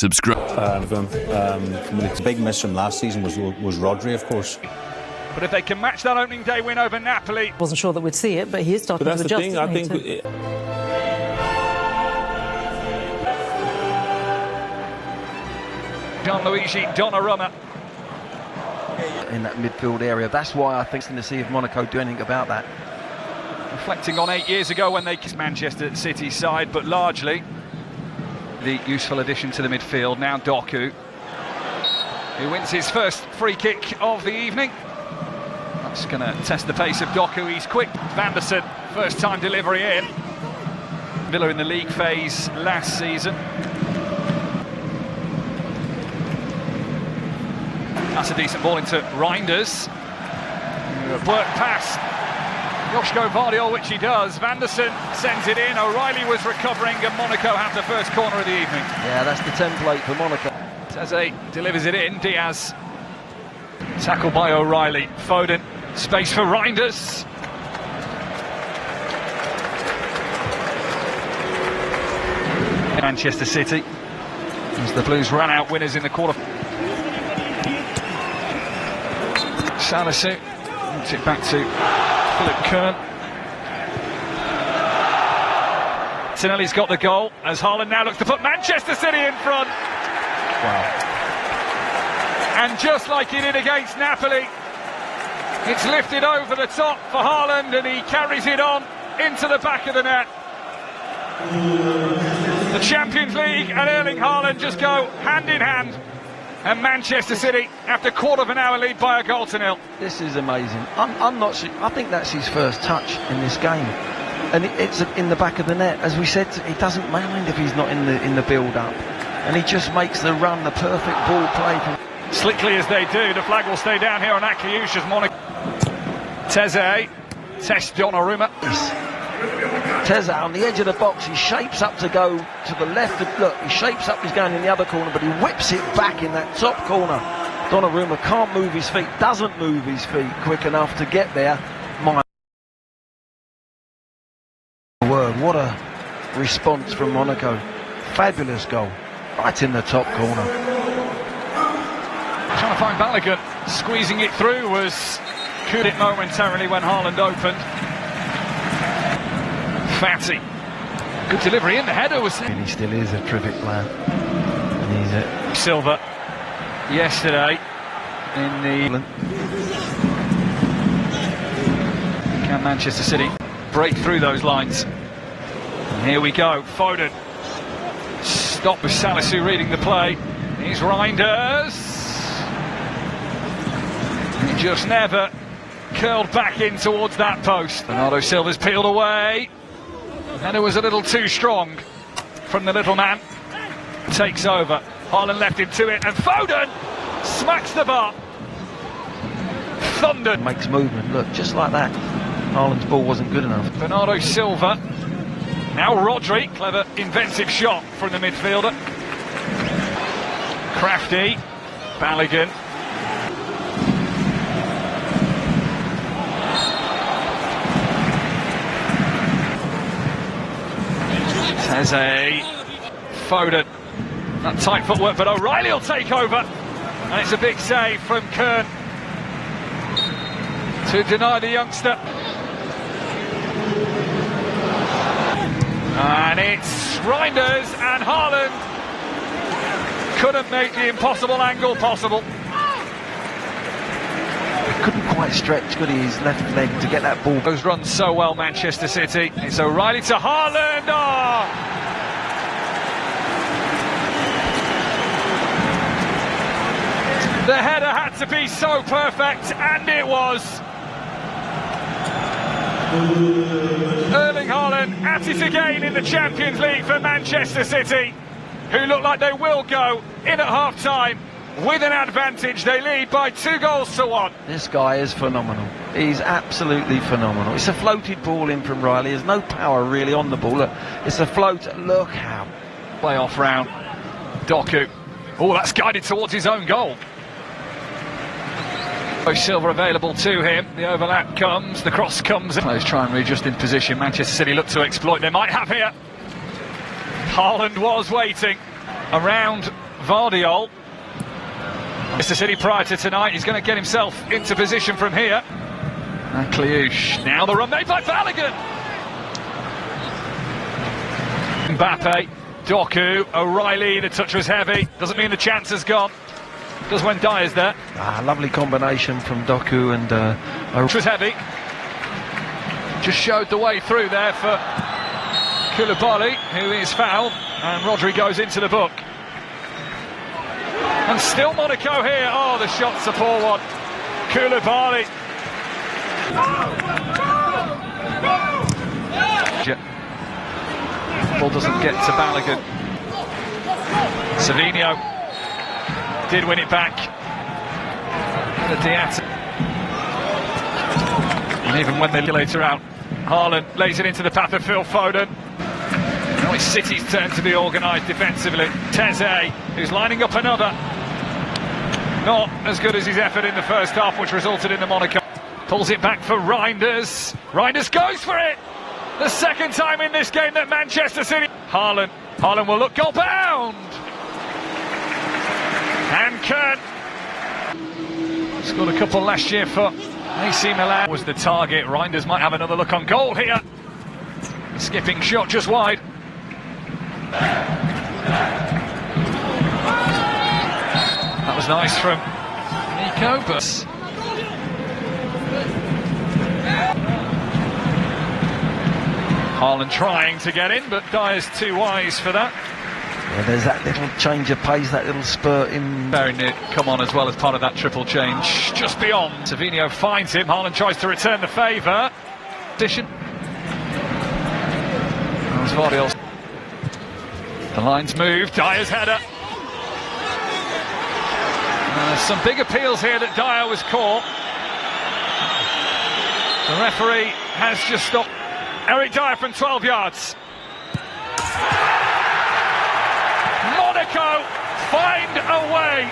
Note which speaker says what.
Speaker 1: subscribe.
Speaker 2: The big miss from last season was Rodri, of course.
Speaker 3: But if they can match that opening day win over Napoli...
Speaker 4: Wasn't sure that we'd see it, but he is starting to adjust.
Speaker 5: But that's the thing, I think...
Speaker 3: Gianluigi Donnarumma.
Speaker 6: In that midfield area. That's why I think it's going to see if Monaco do anything about that.
Speaker 3: Reflecting on 8 years ago when they kissed Manchester City's side, but largely the useful addition to the midfield. Now Doku, who wins his first free kick of the evening. That's going to test the pace of Doku. He's quick. Van der Sar, first time delivery in. Villa in the league phase last season. That's a decent ball into Reinders. Work past Joško Vardiol, which he does. Van der Sar sends it in. O'Reilly was recovering, and Monaco have the first corner of the evening.
Speaker 6: Yeah, that's the template for Monaco.
Speaker 3: Teze delivers it in. Diaz. Tackled by O'Reilly. Foden. Space for Reinders. Manchester City, as the Blues ran out winners in the quarter. Salisu puts it back to Philip Kern. Tinelli's got the goal as Haaland now looks to put Manchester City in front.
Speaker 6: Wow.
Speaker 3: And just like he did against Napoli, it's lifted over the top for Haaland, and he carries it on into the back of the net. The Champions League and Erling Haaland just go hand in hand, and Manchester City, after quarter of an hour, lead by a goal to nil.
Speaker 6: This is amazing. I'm not sure. I think that's his first touch in this game, and it's in the back of the net. As we said, he doesn't mind if he's not in the build-up, and he just makes the run, the perfect ball play.
Speaker 3: Slickly as they do, the flag will stay down here on Akliouche as Monaco. Teze tests Donnarumma.
Speaker 6: Teze on the edge of the box, he shapes up to go to the left. Look, he shapes up, he's going in the other corner, but he whips it back in that top corner. Donnarumma can't move his feet, doesn't move his feet quick enough to get there. My word, what a response from Monaco. Fabulous goal, right in the top corner.
Speaker 3: Trying to find Balogun, squeezing it through was could it momentarily when Haaland opened. Fatty, good delivery in, the header was...
Speaker 6: And he still is a terrific player. And he's
Speaker 3: Silva, yesterday, in the... Can Manchester City break through those lines? And here we go, Foden. Stop with Salisu reading the play. Here's Reinders. He just never curled back in towards that post. Bernardo Silva's peeled away. And it was a little too strong from the little man. Takes over. Haaland left him to it, and Foden smacks the bar. Thunder.
Speaker 6: Makes movement, look, just like that. Haaland's ball wasn't good enough.
Speaker 3: Bernardo Silva. Now Rodri. Clever, inventive shot from the midfielder. Crafty. Balogun. Teze, Foden, that tight footwork, but O'Reilly will take over, and it's a big save from Kern to deny the youngster. And it's Reinders, and Haaland couldn't make the impossible angle possible.
Speaker 6: Couldn't quite stretch, could he, his left leg to get that ball.
Speaker 3: Those runs so well, Manchester City. It's O'Reilly to Haaland. Oh! The header had to be so perfect, and it was. Erling Haaland at it again in the Champions League for Manchester City, who look like they will go in at half-time. With an advantage, they lead by 2-1.
Speaker 6: This guy is phenomenal. He's absolutely phenomenal. It's a floated ball in from Riley. There's no power really on the ball. Look, it's a float. Look how.
Speaker 3: Playoff round. Doku. Oh, that's guided towards his own goal. Silva available to him. The overlap comes. The cross comes. Players try and readjust in position. Manchester City look to exploit. They might have here. Haaland was waiting. Around Vardiol. Mr. City prior to tonight, he's going to get himself into position from here. And Kliush, now the run made by Balogun. Mbappe, Doku, O'Reilly, the touch was heavy. Doesn't mean the chance has gone. Does when Dyer's there.
Speaker 6: Lovely combination from Doku and
Speaker 3: Touch was heavy. Just showed the way through there for Koulibaly, who is fouled, and Rodri goes into the book. And still Monaco here. Oh, the shot's a poor one. Koulibaly. Ball doesn't get to Balogun. Savinho did win it back. The Diatta. And even when they later out, Haaland lays it into the path of Phil Foden. Now it's City's turn to be organised defensively. Teze, who's lining up another. Not as good as his effort in the first half, which resulted in the Monaco. Pulls it back for Reinders. Reinders goes for it! The second time in this game that Manchester City... Haaland will look goal bound! And Kern scored a couple last year for AC Milan. Was the target. Reinders might have another look on goal here. The skipping shot just wide. That was nice from Nico, but... Haaland trying to get in, but Dyer's too wise for that.
Speaker 6: Yeah, there's that little change of pace, that little spurt in.
Speaker 3: Very near come on as well as part of that triple change. Just beyond. Savinho finds him. Haaland tries to return the favour. Position. There's Vardiol. The line's moved. Dyer's header. Some big appeals here that Dyer was caught. The referee has just stopped. Eric Dyer from 12 yards. Monaco find a way.